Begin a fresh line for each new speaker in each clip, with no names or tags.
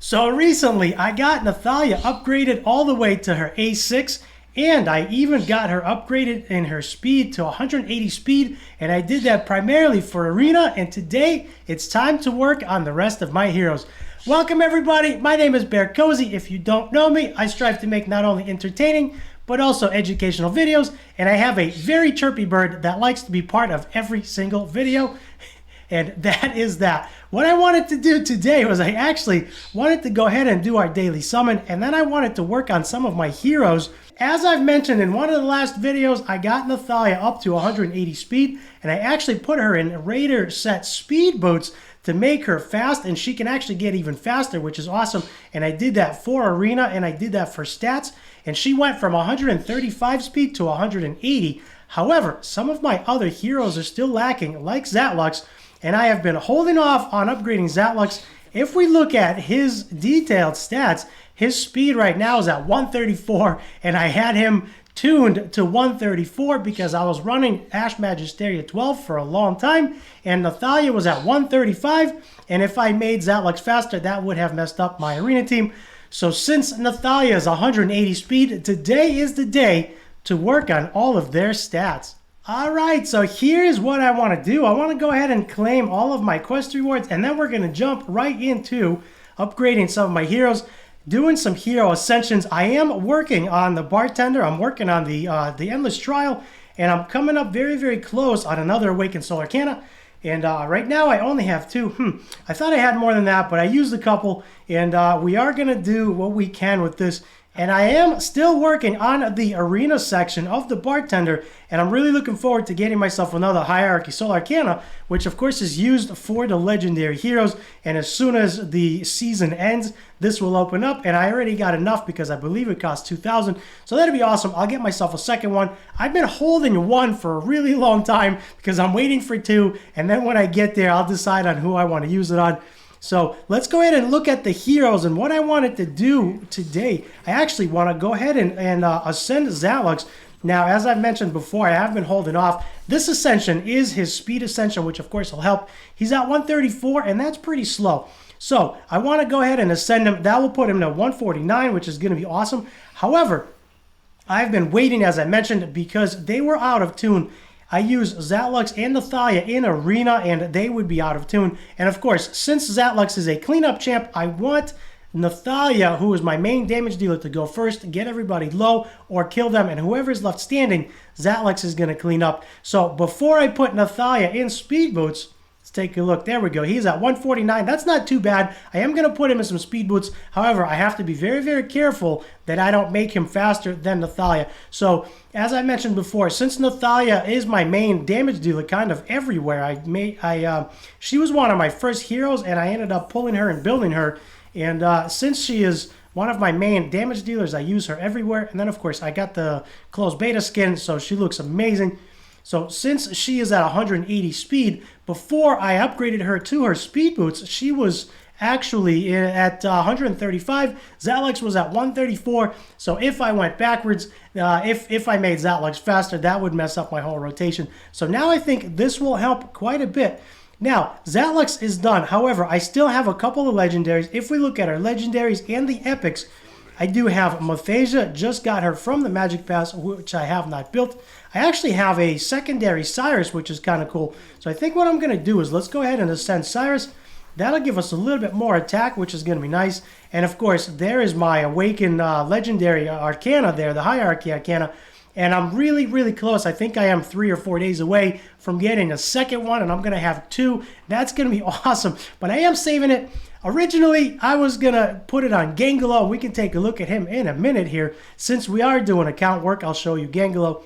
So recently, I got Nathalia upgraded all the way to her A6, and I even got her upgraded in her speed to 180 speed, and I did that primarily for Arena, and today it's time to work on the rest of my heroes. Welcome everybody, my name is BearCozy. If you don't know me, I strive to make not only entertaining, but also educational videos, and I have a very chirpy bird that likes to be part of every single video. And that is that. What I wanted to do today was I actually wanted to go ahead and do our daily summon, and then I wanted to work on some of my heroes. As I've mentioned in one of the last videos, I got Nathalia up to 180 speed, and I actually put her in Raider set speed boots to make her fast, and she can actually get even faster, which is awesome. And I did that for Arena, and I did that for stats, and she went from 135 speed to 180. However, some of my other heroes are still lacking, like Zatlux, and I have been holding off on upgrading Zatlux. If we look at his detailed stats, his speed right now is at 134, and I had him tuned to 134 because I was running Ash Magisteria 12 for a long time, and Nathalia was at 135, and if I made Zatlux faster, that would have messed up my Arena team. So since Nathalia is 180 speed, today is the day to work on all of their stats. Alright, so here's what I want to do. I want to go ahead and claim all of my quest rewards, and then we're going to jump right into upgrading some of my heroes, doing some hero ascensions. I am working on the bartender, I'm working on the endless trial, and I'm coming up very, very close on another Awaken Soul Arcana. And right now I only have two. I thought I had more than that, but I used a couple, and we are going to do what we can with this. And I am still working on the Arena section of the bartender, and I'm really looking forward to getting myself another Hierarchy Soul Arcana, which of course is used for the legendary heroes. And as soon as the season ends, this will open up, and I already got enough because I believe it costs 2,000. So that'll be awesome. I'll get myself a second one. I've been holding one for a really long time because I'm waiting for two, and then when I get there, I'll decide on who I want to use it on. So let's go ahead and look at the heroes, and what I wanted to do today, I actually want to go ahead and ascend Zatlux. Now, as I've mentioned before, I have been holding off. This ascension is his speed ascension, which of course will help. He's at 134, and that's pretty slow. So I want to go ahead and ascend him. That will put him to 149, which is going to be awesome. However, I've been waiting, as I mentioned, because they were out of tune. I use Zatlux and Nathalia in Arena, and they would be out of tune. And of course, since Zatlux is a cleanup champ, I want Nathalia, who is my main damage dealer, to go first, get everybody low, or kill them, and whoever is left standing, Zatlux is going to clean up. So before I put Nathalia in speed boots, let's take a look. There we go. He's at 149. That's not too bad. I am going to put him in some speed boots. However, I have to be very, very careful that I don't make him faster than Nathalia. So, as I mentioned before, since Nathalia is my main damage dealer kind of everywhere, she was one of my first heroes, and I ended up pulling her and building her. And since she is one of my main damage dealers, I use her everywhere. And then, of course, I got the closed beta skin, so she looks amazing. So since she is at 180 speed, before I upgraded her to her speed boots, she was actually at 135. Zatlux was at 134. So if I went backwards, if I made Zatlux faster, that would mess up my whole rotation. So now I think this will help quite a bit. Now, Zatlux is done. However, I still have a couple of legendaries. If we look at our legendaries and the epics, I do have Mathasia, just got her from the Magic Pass, which I have not built. I actually have a secondary Siress, which is kind of cool. So I think what I'm going to do is let's go ahead and ascend Siress. That'll give us a little bit more attack, which is going to be nice. And of course, there is my Awaken Legendary Arcana there, the Hierarchy Arcana. And I'm really, really close. I think I am 3 or 4 days away from getting a second one, and I'm going to have 2. That's going to be awesome. But I am saving it. Originally, I was going to put it on Gangelo. We can take a look at him in a minute here. Since we are doing account work, I'll show you Gangelo.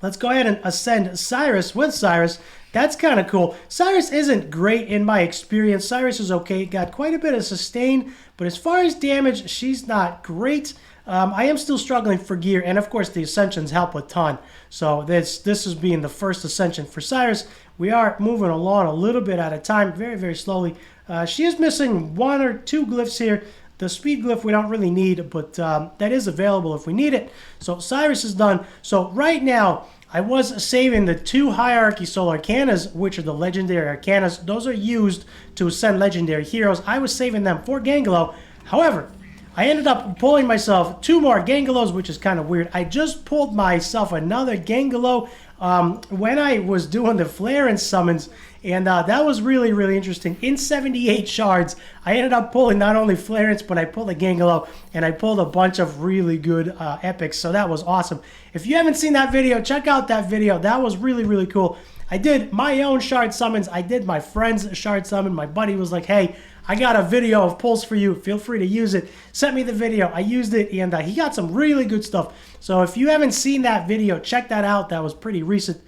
Let's go ahead and ascend Siress with Siress. That's kind of cool. Siress isn't great in my experience. Siress is okay. Got quite a bit of sustain, but as far as damage, she's not great. I am still struggling for gear, and of course the Ascensions help a ton. So this is being the first Ascension for Siress. We are moving along a little bit at a time, very, very slowly. She is missing 1 or 2 glyphs here. The speed glyph we don't really need, but that is available if we need it. So Siress is done. So right now, I was saving the 2 Hierarchy Soul Arcanas, which are the Legendary Arcanas. Those are used to ascend Legendary Heroes. I was saving them for Gangelo. However, I ended up pulling myself 2 more Gangelos, which is kind of weird. I just pulled myself another Gangelo when I was doing the Flare-in summons, and that was really, really interesting. In 78 shards, I ended up pulling not only Flare-ins, but I pulled a Gangelo, and I pulled a bunch of really good epics, so that was awesome. If you haven't seen that video, check out that video. That was really, really cool. I did my own shard summons. I did my friend's shard summon. My buddy was like, hey, I got a video of pulls for you. Feel free to use it. Sent me the video. I used it, and he got some really good stuff. So if you haven't seen that video, check that out. That was pretty recent.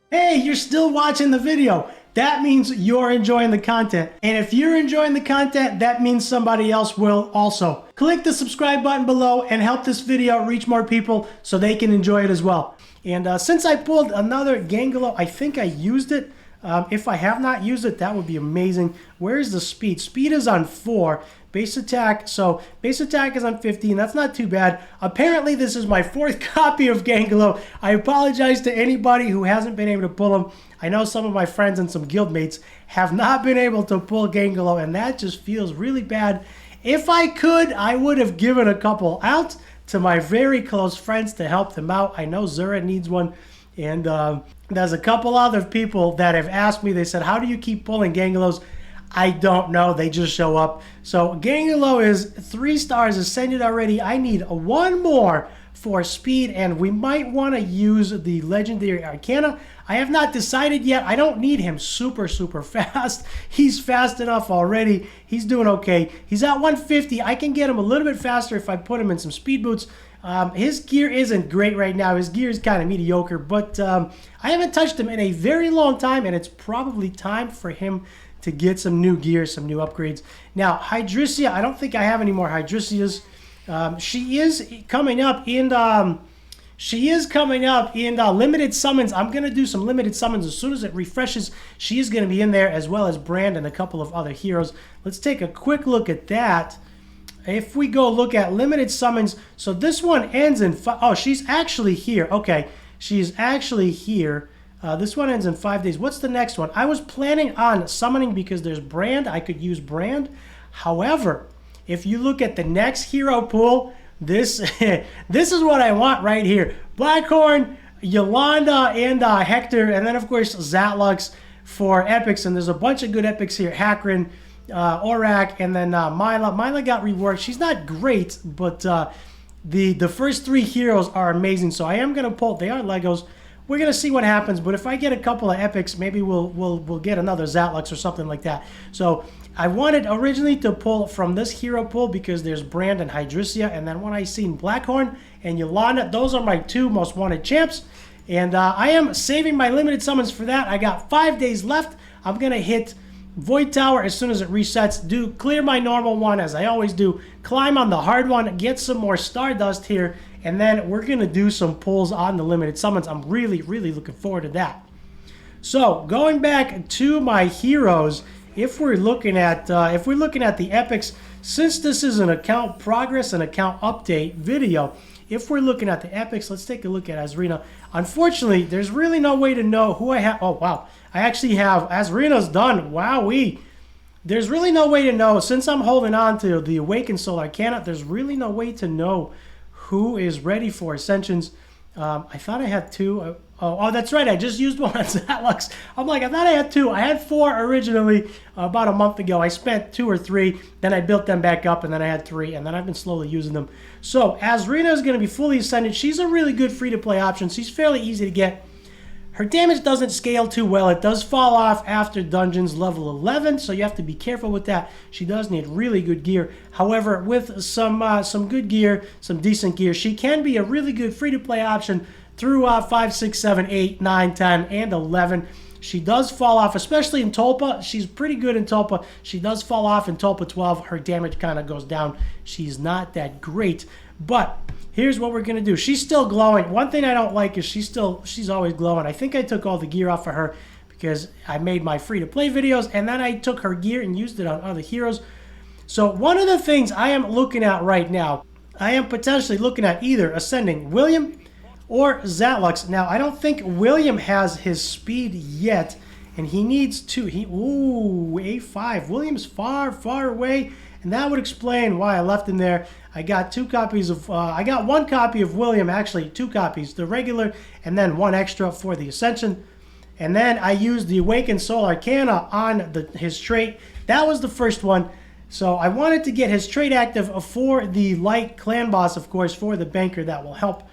Hey, you're still watching the video. That means you're enjoying the content. And if you're enjoying the content, that means somebody else will also. Click the subscribe button below and help this video reach more people so they can enjoy it as well. And since I pulled another Gangelo, I think I used it. If I have not used it, that would be amazing. Where's the speed? Speed is on 4. Base attack, so base attack is on 15. That's not too bad. Apparently, this is my 4th copy of Gangelo. I apologize to anybody who hasn't been able to pull him. I know some of my friends and some guildmates have not been able to pull Gangelo, and that just feels really bad. If I could, I would have given a couple out to my very close friends to help them out. I know Zura needs one, and there's a couple other people that have asked me. They said, how do you keep pulling Gangelos? I don't know. They just show up. So Gangelo is 3 stars ascended already. I need 1 more for speed, and we might want to use the Legendary Arcana. I have not decided yet. I don't need him super, super fast. He's fast enough already. He's doing okay. He's at 150. I can get him a little bit faster if I put him in some speed boots. His gear isn't great right now. His gear is kind of mediocre, but I haven't touched him in a very long time, and it's probably time for him to get some new gear, some new upgrades. Now, Hydricia, I don't think I have any more Hydricias. She is coming up in limited summons. I'm going to do some limited summons as soon as it refreshes. She is going to be in there, as well as Brand and a couple of other heroes. Let's take a quick look at that. If we go look at limited summons, so this one ends in... Oh, she's actually here. Okay, she's actually here. This one ends in 5 days. What's the next one? I was planning on summoning because there's Brand. I could use Brand. However, if you look at the next hero pool, this this is what I want right here. Blackhorn, Yolanda, and Hector, and then, of course, Zatlux for epics. And there's a bunch of good epics here. Hakrin, Orak, and then Mila. Mila got reworked. She's not great, but the first 3 heroes are amazing. So I am going to pull... They are Legos. We're going to see what happens, but if I get a couple of epics, maybe we'll get another Zatlux or something like that. So I wanted originally to pull from this hero pool because there's Brand and Hydricia, and then when I seen Blackhorn and Yolanda, those are my 2 most wanted champs, and I am saving my limited summons for that. I got 5 days left. I'm going to hit Void Tower as soon as it resets, clear my normal one as I always do, climb on the hard one, get some more Stardust here, and then we're going to do some pulls on the limited summons. I'm really, really looking forward to that. So, going back to my heroes, if we're looking at the epics, since this is an account progress and account update video, if we're looking at the epics, let's take a look at Azrina. Unfortunately, there's really no way to know who I have. Oh, wow. I actually have Azrina's done. Wowee. There's really no way to know. Since I'm holding on to the Awaken Soul Arcana, there's really no way to know who is ready for Ascensions. I thought I had 2. Oh, that's right. I just used one on Zatlux. I'm like, I thought I had 2. I had 4 originally about a month ago. I spent 2 or 3. Then I built them back up, and then I had 3. And then I've been slowly using them. So Azrina is going to be fully ascended. She's a really good free-to-play option. She's fairly easy to get. Her damage doesn't scale too well. It does fall off after dungeons level 11, so you have to be careful with that. She does need really good gear. However, with some good gear, some decent gear, she can be a really good free-to-play option through 5, 6, 7, 8, 9, 10, and 11. She does fall off, especially in Tulpa. She's pretty good in Tulpa. She does fall off in Tulpa 12. Her damage kind of goes down. She's not that great, but here's what we're going to do. She's still glowing. One thing I don't like is she's always glowing. I think I took all the gear off of her because I made my free-to-play videos, and then I took her gear and used it on other heroes. So one of the things I am looking at right now, I am potentially looking at either ascending William or Zatlux. Now, I don't think William has his speed yet, and he needs to. Ooh, A5. William's far, far away, and that would explain why I left him there. I got I got 1 copy of William, actually 2 copies, the regular, and then 1 extra for the Ascension. And then I used the Awaken Soul Arcana on his trait. That was the first one. So I wanted to get his trait active for the light clan boss, of course, for the banker. That will help.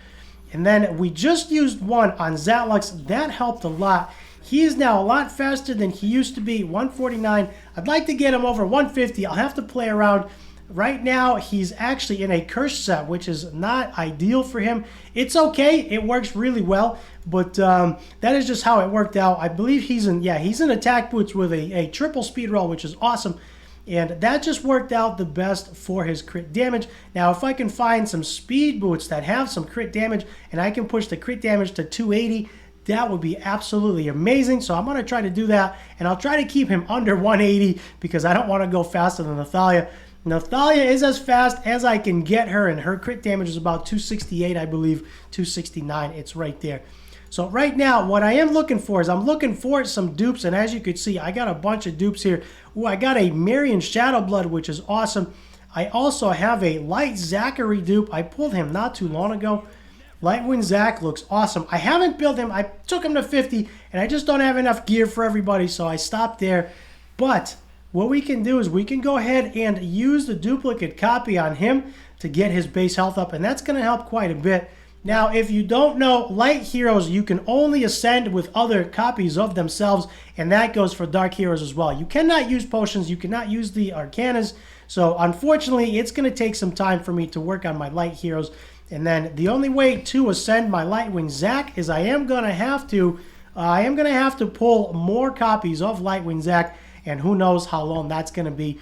And then we just used 1 on Zatlux. That helped a lot. He is now a lot faster than he used to be, 149. I'd like to get him over 150. I'll have to play around. Right now, he's actually in a curse set, which is not ideal for him. It's okay. It works really well, but that is just how it worked out. I believe he's in attack boots with a triple speed roll, which is awesome. And that just worked out the best for his crit damage. Now, if I can find some speed boots that have some crit damage, and I can push the crit damage to 280, that would be absolutely amazing. So I'm going to try to do that, and I'll try to keep him under 180 because I don't want to go faster than Nathalia. Nathalia is as fast as I can get her, and her crit damage is about 268, I believe, 269. It's right there. So right now, what I am looking for is I'm looking for some dupes, and as you can see, I got a bunch of dupes here. Ooh, I got a Marian Shadowblood, which is awesome. I also have a Light Zachary dupe. I pulled him not too long ago. Lightwind Zach looks awesome. I haven't built him. I took him to 50, and I just don't have enough gear for everybody, so I stopped there. But what we can do is we can go ahead and use the duplicate copy on him to get his base health up, and that's going to help quite a bit. Now, if you don't know, light heroes, you can only ascend with other copies of themselves, and that goes for dark heroes as well. You cannot use potions, you cannot use the arcanas, so unfortunately, it's going to take some time for me to work on my light heroes. And then the only way to ascend my Lightwing Zac is I am going to have to pull more copies of Lightwing Zac, and who knows how long that's going to be.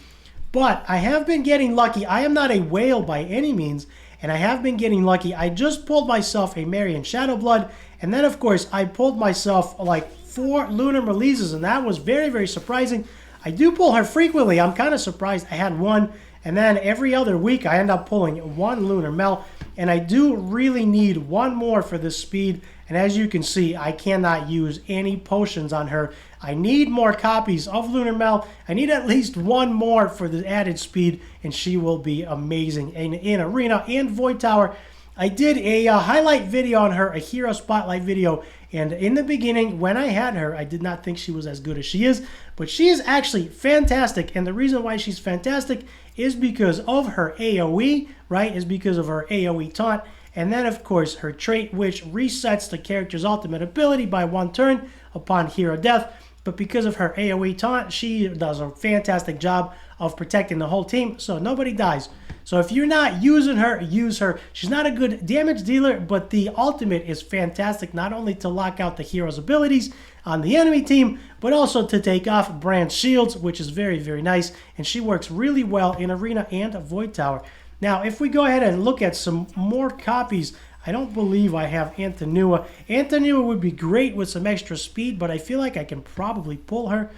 But I have been getting lucky. I am not a whale by any means, and I have been getting lucky. I just pulled myself a Marian Shadowblood, and then of course I pulled myself like 4 lunar releases, and that was very, very surprising. I do pull her frequently. I'm kind of surprised I had 1, and then every other week I end up pulling 1 lunar mel, and I do really need 1 more for this speed. And as you can see, I cannot use any potions on her. I need more copies of Lunar Mel. I need at least 1 more for the added speed, and she will be amazing. And in Arena and Void Tower, I did a highlight video on her, a hero spotlight video. And in the beginning, when I had her, I did not think she was as good as she is. But she is actually fantastic. And the reason why she's fantastic is because of her AoE, right? Is because of her AoE taunt. And then, of course, her trait, which resets the character's ultimate ability by 1 turn upon hero death. But because of her AoE taunt, she does a fantastic job of protecting the whole team, so nobody dies. So if you're not using her, use her. She's not a good damage dealer, but the ultimate is fantastic, not only to lock out the hero's abilities on the enemy team, but also to take off Brand's shields, which is very, very nice. And she works really well in Arena and Void Tower. Now, if we go ahead and look at some more copies, I don't believe I have Antinua. Antinua would be great with some extra speed, but I feel like I can probably pull her.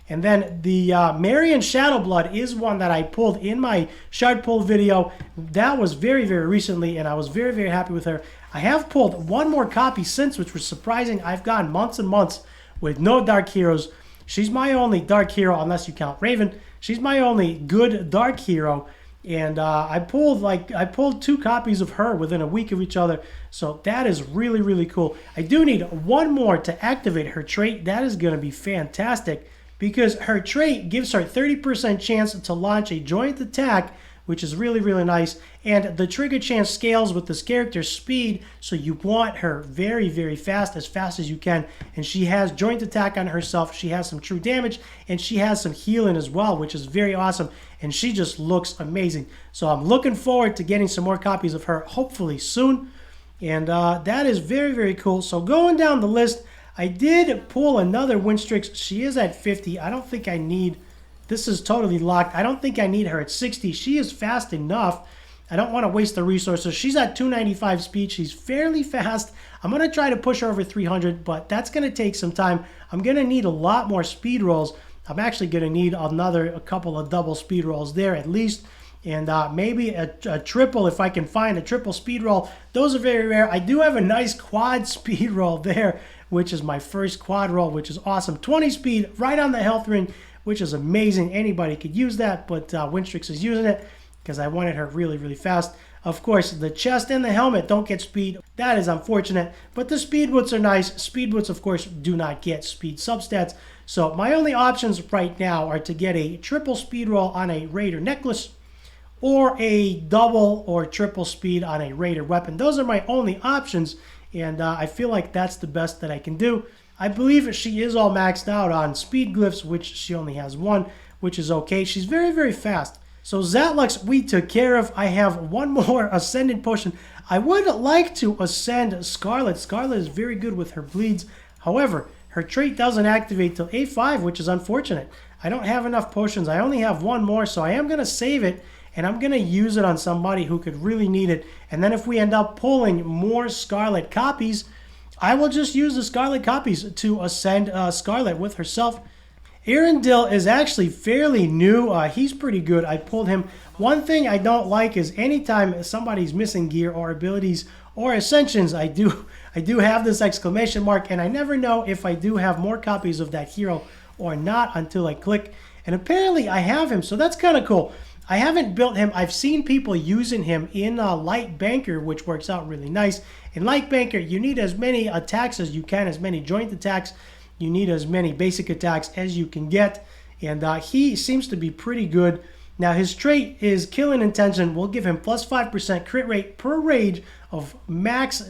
And then the Marian Shadowblood is one that I pulled in my shard pull video. That was very, very recently, and I was very, very happy with her. I have pulled 1 more copy since, which was surprising. I've gone months and months with no dark heroes. She's my only dark hero, unless you count Raven. She's my only good dark hero. And I pulled 2 copies of her within a week of each other. So that is really, really cool. I do need 1 more to activate her trait. That is going to be fantastic because her trait gives her 30% chance to launch a joint attack, which is really, really nice. And the trigger chance scales with this character's speed, so you want her very, very fast as you can. And she has joint attack on herself, she has some true damage, and she has some healing as well, which is very awesome. And she just looks amazing. So I'm looking forward to getting some more copies of her, hopefully soon. And that is very, very cool. So going down the list, I did pull another Winstrix. She is at 50. I don't think I need... This is totally locked. I don't think I need her at 60. She is fast enough. I don't want to waste the resources. She's at 295 speed. She's fairly fast. I'm going to try to push her over 300, but that's going to take some time. I'm going to need a lot more speed rolls. I'm actually going to need a couple of double speed rolls there at least. And maybe a triple if I can find a triple speed roll. Those are very rare. I do have a nice quad speed roll there, which is my first quad roll, which is awesome. 20 speed, right on the health ring. which is amazing. Anybody could use that, but Winstrix is using it because I wanted her really, really fast. Of course, the chest and the helmet don't get speed. That is unfortunate, but the speed boots are nice. Speed boots, of course, do not get speed substats. So my only options right now are to get a triple speed roll on a Raider necklace or a double or triple speed on a Raider weapon. Those are my only options, and I feel like that's the best that I can do. I believe she is all maxed out on speed glyphs, which she only has one, which is okay. She's very, very fast. So Zatlux we took care of. I have one more Ascendant potion. I would like to ascend Scarlet. Scarlet is very good with her bleeds. However, her trait doesn't activate till A5, which is unfortunate. I don't have enough potions. I only have one more, so I am going to save it, and I'm going to use it on somebody who could really need it. And then if we end up pulling more Scarlet copies, I will just use the Scarlet copies to ascend Scarlet with herself. Earendil is actually fairly new. He's pretty good. I pulled him. One thing I don't like is anytime somebody's missing gear or abilities or Ascensions, I do have this exclamation mark, and I never know if I do have more copies of that hero or not until I click. And apparently I have him, so that's kind of cool. I haven't built him. I've seen people using him in Light Banker, which works out really nice. In Light Banker, you need as many attacks as you can, as many joint attacks. You need as many basic attacks as you can get, and he seems to be pretty good. Now his trait is Killing Intention. We'll give him plus 5% crit rate per rage of max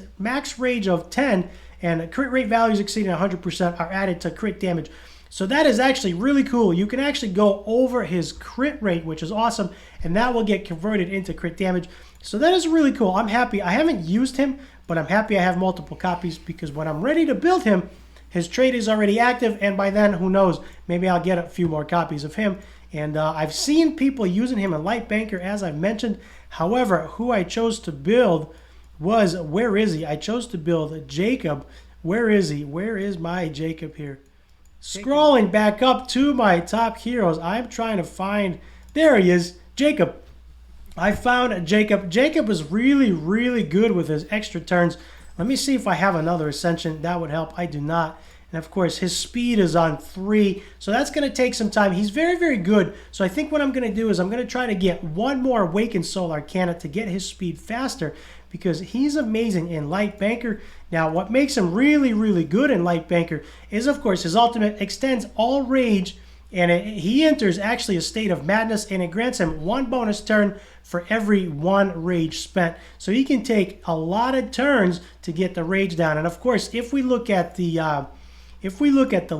rage of 10, and crit rate values exceeding 100% are added to crit damage. So that is actually really cool. You can actually go over his crit rate, which is awesome, and that will get converted into crit damage. So that is really cool. I'm happy. I haven't used him, but I'm happy I have multiple copies, because when I'm ready to build him, his trait is already active, and by then, who knows, maybe I'll get a few more copies of him. And I've seen people using him in Light Banker, as I've mentioned. However, who I chose to build was, where is he? I chose to build Jacob. Where is he? Where is my Jacob here? Scrolling back up to my top heroes, I'm trying to find, there he is, Jacob. I found Jacob. Jacob is really, really good with his extra turns. Let me see if I have another Ascension. That would help. I do not. And of course, his speed is on 3. So that's going to take some time. He's very, very good. So I think what I'm going to do is I'm going to try to get one more Awakened Soul Arcana to get his speed faster, because he's amazing in Light Banker. Now, what makes him really, really good in Light Banker is, of course, his ultimate extends all rage, and he enters actually a state of madness, and it grants him 1 bonus turn for every 1 rage spent. So he can take a lot of turns to get the rage down. And of course, if we look at the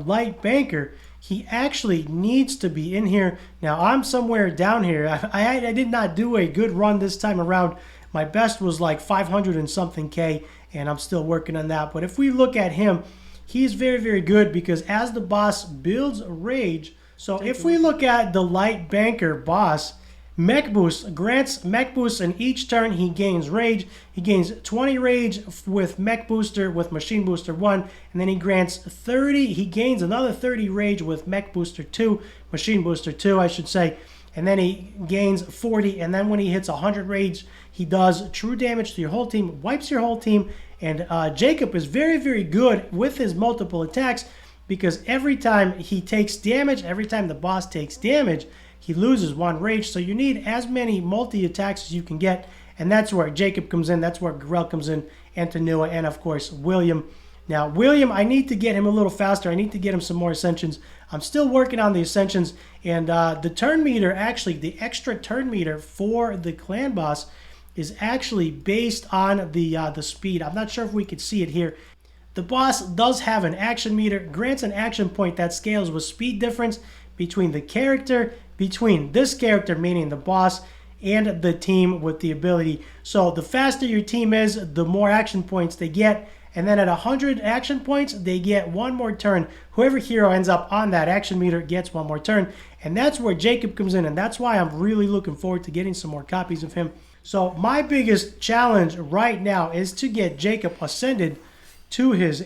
Light Banker, he actually needs to be in here. Now I'm somewhere down here. I did not do a good run this time around. My best was like 500 and something K, and I'm still working on that. But if we look at him, he's very, very good, because as the boss builds rage, so if we look at the Light Banker boss, Mech Boost grants Mech Boost, and each turn he gains rage. He gains 20 rage with Mech Booster with Machine Booster 1, and then he grants 30. He gains another 30 rage with Mech Booster 2, Machine Booster 2, I should say, and then he gains 40. And then when he hits 100 rage, he does true damage to your whole team, wipes your whole team. And Jacob is very, very good with his multiple attacks, because every time he takes damage, every time the boss takes damage, he loses 1 rage. So you need as many multi-attacks as you can get, and that's where Jacob comes in. That's where Grell comes in, Antinua, and of course William. Now William, I need to get him a little faster. I need to get him some more Ascensions. I'm still working on the Ascensions, and the turn meter, actually the extra turn meter for the clan boss, is actually based on the speed. I'm not sure if we could see it here. The boss does have an action meter, grants an action point that scales with speed difference between the character, between this character, meaning the boss, and the team with the ability. So the faster your team is, the more action points they get. And then at 100 action points, they get 1 more turn. Whoever hero ends up on that action meter gets 1 more turn. And that's where Jacob comes in, and that's why I'm really looking forward to getting some more copies of him. So my biggest challenge right now is to get Jacob ascended to his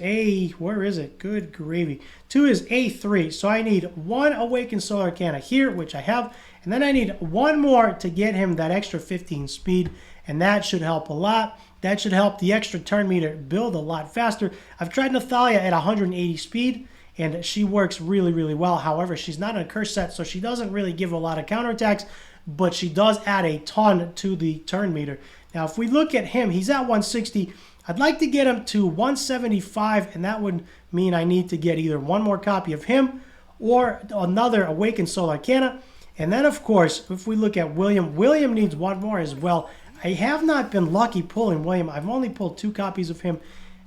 where is it? Good gravy. To his A3. So I need 1 Awakened Soul Arcana here, which I have. And then I need 1 more to get him that extra 15 speed. And that should help a lot. That should help the extra turn meter build a lot faster. I've tried Nathalia at 180 speed, and she works really, really well. However, she's not in a curse set, so she doesn't really give a lot of counterattacks, but she does add a ton to the turn meter. Now, if we look at him, he's at 160. I'd like to get him to 175, and that would mean I need to get either one more copy of him or another Awakened Soul Arcana. And then, of course, if we look at William, William needs one more as well. I have not been lucky pulling William. I've only pulled 2 copies of him.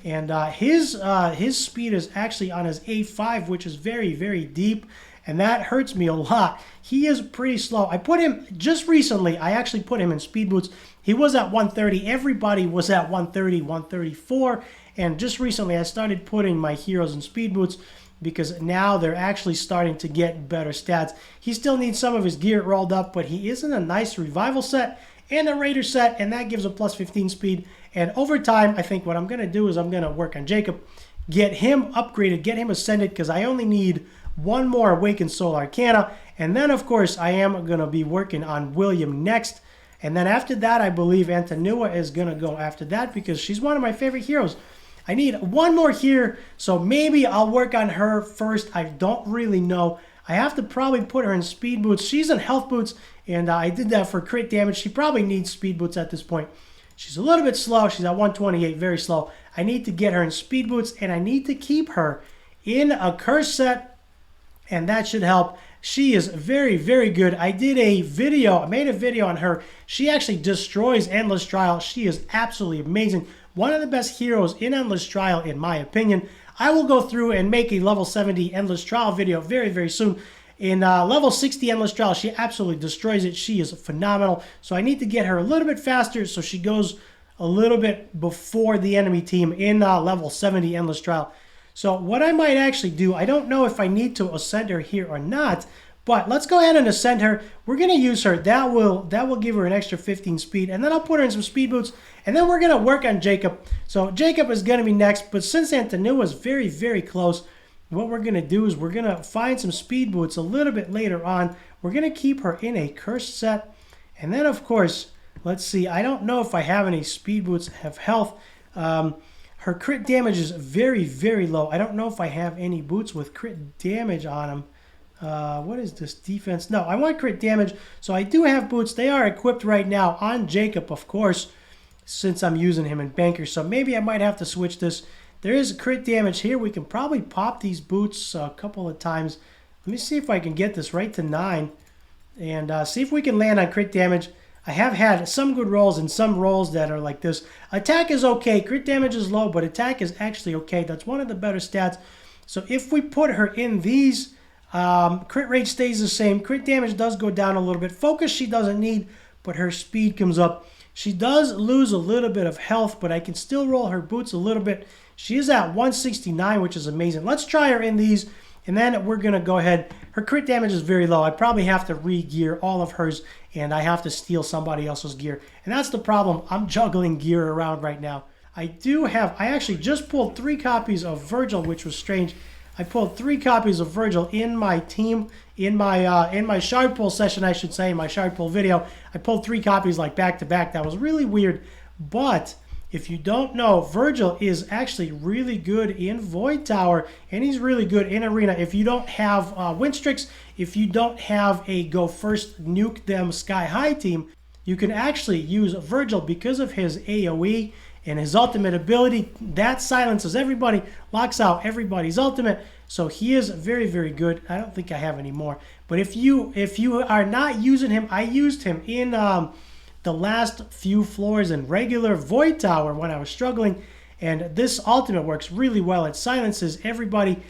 And his speed is actually on his A5, which is very, very deep. And that hurts me a lot. He is pretty slow. I put him, just recently, I actually put him in speed boots. He was at 130. Everybody was at 130, 134. And just recently, I started putting my heroes in speed boots because now they're actually starting to get better stats. He still needs some of his gear rolled up, but he is in a nice revival set and a raider set, and that gives a plus 15 speed. And over time, I think what I'm going to do is I'm going to work on Jacob, get him upgraded, get him ascended, because I only need one more Awakened Soul Arcana. And then, of course, I am going to be working on William next. And then after that, I believe Antinua is going to go after that because she's one of my favorite heroes. I need one more here, so maybe I'll work on her first. I don't really know. I have to probably put her in speed boots. She's in health boots, and I did that for crit damage. She probably needs speed boots at this point. She's a little bit slow. She's at 128, very slow. I need to get her in speed boots, and I need to keep her in a curse set, and that should help. She is very, very good. I made a video on her. She actually destroys Endless Trial. She is absolutely amazing. One of the best heroes in Endless Trial, in my opinion. I will go through and make a level 70 Endless Trial video very, very soon. In level 60 Endless Trial, she absolutely destroys it. She is phenomenal. So I need to get her a little bit faster so she goes a little bit before the enemy team in level 70 Endless Trial. So what I might actually do, I don't know if I need to ascend her here or not, but let's go ahead and ascend her. We're going to use her. That will give her an extra 15 speed, and then I'll put her in some speed boots, and then we're going to work on Jacob. So Jacob is going to be next, but since Antinua is very, very close, what we're going to do is we're going to find some speed boots a little bit later on. We're going to keep her in a cursed set, and then, of course, let's see. I don't know if I have any speed boots that have health. Her crit damage is very, very low. I don't know if I have any boots with crit damage on them. What is this defense? No, I want crit damage. So I do have boots. They are equipped right now on Jacob, of course, since I'm using him in Banker. So maybe I might have to switch this. There is crit damage here. We can probably pop these boots a couple of times. Let me see if I can get this right to 9 and see if we can land on crit damage. I have had some good rolls and some rolls that are like this. Attack is okay. Crit damage is low, but attack is actually okay. That's one of the better stats. So if we put her in these, crit rate stays the same. Crit damage does go down a little bit. Focus she doesn't need, but her speed comes up. She does lose a little bit of health, but I can still roll her boots a little bit. She is at 169, which is amazing. Let's try her in these, and then we're going to go ahead. Her crit damage is very low. I probably have to re-gear all of hers, and I have to steal somebody else's gear. And that's the problem. I'm juggling gear around right now. I actually just pulled 3 copies of Virgil, which was strange. I pulled 3 copies of Virgil in my team, in my shard pull session, I should say, in my shard pull video. I pulled 3 copies like back to back. That was really weird. But if you don't know, Virgil is actually really good in Void Tower, and he's really good in Arena. If you don't have Winstrix, if you don't have a go first nuke them sky high team, you can actually use Virgil because of his AoE and his ultimate ability. That silences everybody, locks out everybody's ultimate. So he is very, very good. I don't think I have any more. But if you are not using him, I used him in the last few floors in regular Void Tower when I was struggling, and this ultimate works really well. It silences everybody,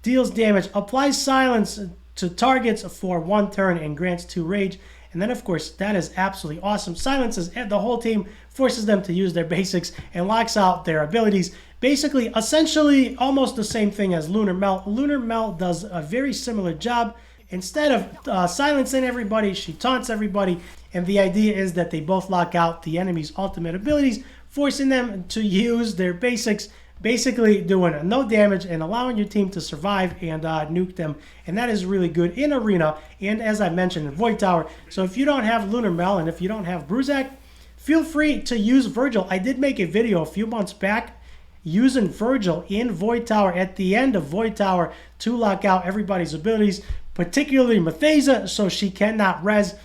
deals damage, applies silence to targets for 1 turn, and grants 2 rage. And then, of course, that is absolutely awesome. Silences the whole team, forces them to use their basics, and locks out their abilities. Basically, essentially, almost the same thing as Lunar Melt. Lunar Melt does a very similar job. Instead of silencing everybody, she taunts everybody. And the idea is that they both lock out the enemy's ultimate abilities, forcing them to use their basics, basically doing no damage and allowing your team to survive and nuke them. And that is really good in Arena, and as I mentioned, in Void Tower. So if you don't have Lunar Mel and if you don't have Bruzak, feel free to use Virgil. I did make a video a few months back, using Virgil in Void Tower at the end of Void Tower to lock out everybody's abilities, particularly Mathasia, so she cannot res.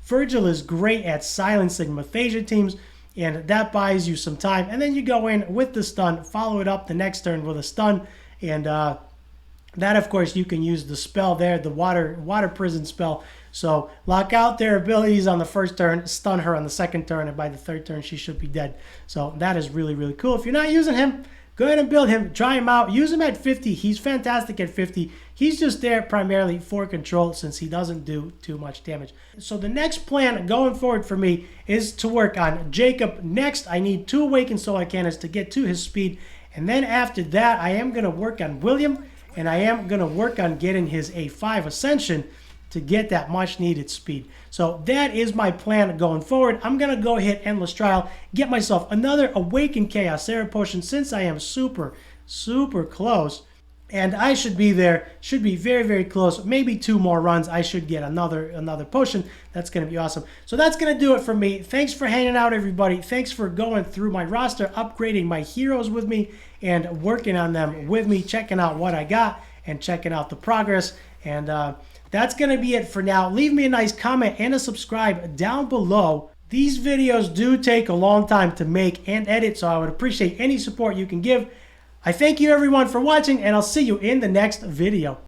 Virgil is great at silencing Mathasia teams, and that buys you some time. And then you go in with the stun, follow it up the next turn with a stun, and that, of course, you can use the spell there, the water prison spell. So lock out their abilities on the first turn, stun her on the second turn, and by the third turn, she should be dead. So that is really, really cool. If you're not using him, go ahead and build him. Try him out. Use him at 50. He's fantastic at 50. He's just there primarily for control since he doesn't do too much damage. So the next plan going forward for me is to work on Jacob. Next, I need 2 Awakened Solar Cannons to get to his speed. And then after that, I am going to work on William. And I am going to work on getting his A5 Ascension to get that much needed speed. So that is my plan going forward. I'm going to go hit Endless Trial, get myself another Awaken Chaos Era potion since I am super, super close. And I should be there, should be very, very close. Maybe 2 more runs, I should get another potion. That's going to be awesome. So that's going to do it for me. Thanks for hanging out, everybody. Thanks for going through my roster, upgrading my heroes with me, and working on them with me, checking out what I got, and checking out the progress. And that's going to be it for now. Leave me a nice comment and a subscribe down below. These videos do take a long time to make and edit, so I would appreciate any support you can give. I thank you everyone for watching, and I'll see you in the next video.